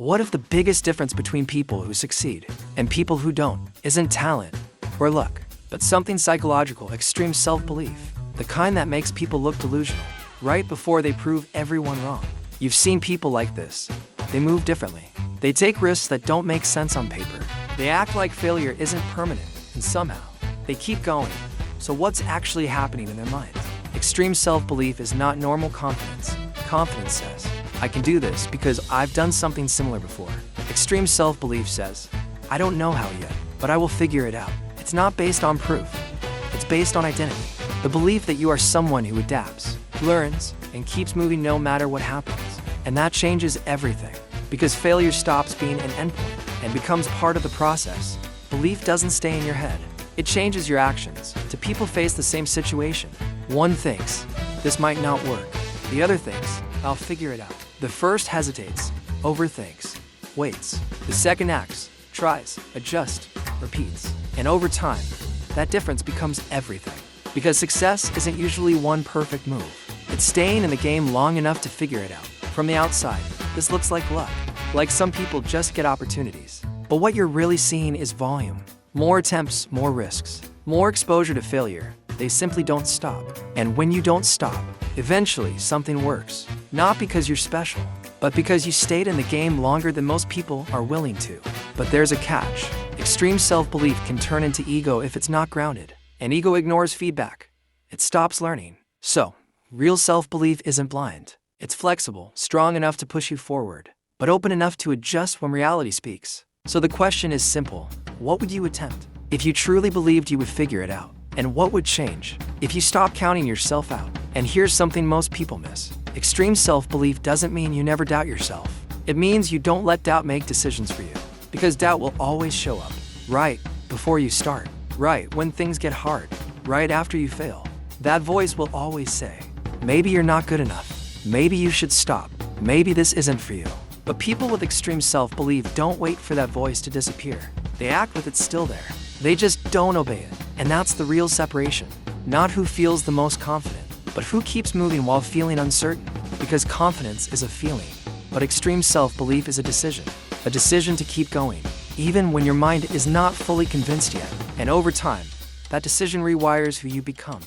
What if the biggest difference between people who succeed and people who don't isn't talent or luck, but something psychological, extreme self-belief, the kind that makes people look delusional right before they prove everyone wrong? You've seen people like this. They move differently. They take risks that don't make sense on paper. They act like failure isn't permanent, and somehow, they keep going. So what's actually happening in their minds? Extreme self-belief is not normal confidence. Confidence says, I can do this because I've done something similar before. Extreme self-belief says, I don't know how yet, but I will figure it out. It's not based on proof. It's based on identity. The belief that you are someone who adapts, learns, and keeps moving no matter what happens. And that changes everything, because failure stops being an endpoint and becomes part of the process. Belief doesn't stay in your head. It changes your actions. Two people face the same situation. One thinks, this might not work. The other thinks, I'll figure it out. The first hesitates, overthinks, waits. The second acts, tries, adjusts, repeats. And over time, that difference becomes everything. Because success isn't usually one perfect move. It's staying in the game long enough to figure it out. From the outside, this looks like luck. Like some people just get opportunities. But what you're really seeing is volume. More attempts, more risks, more exposure to failure. They simply don't stop. And when you don't stop, eventually something works. Not because you're special, but because you stayed in the game longer than most people are willing to. But there's a catch. Extreme self-belief can turn into ego if it's not grounded. And ego ignores feedback. It stops learning. So, real self-belief isn't blind. It's flexible, strong enough to push you forward, but open enough to adjust when reality speaks. So the question is simple. What would you attempt if you truly believed you would figure it out? And what would change if you stopped counting yourself out? And here's something most people miss. Extreme self-belief doesn't mean you never doubt yourself. It means you don't let doubt make decisions for you. Because doubt will always show up. Right before you start. Right when things get hard. Right after you fail. That voice will always say, maybe you're not good enough. Maybe you should stop. Maybe this isn't for you. But people with extreme self-belief don't wait for that voice to disappear. They act with it still there. They just don't obey it. And that's the real separation. Not who feels the most confident, but who keeps moving while feeling uncertain. Because confidence is a feeling, but extreme self-belief is a decision. A decision to keep going, even when your mind is not fully convinced yet. And over time, that decision rewires who you become.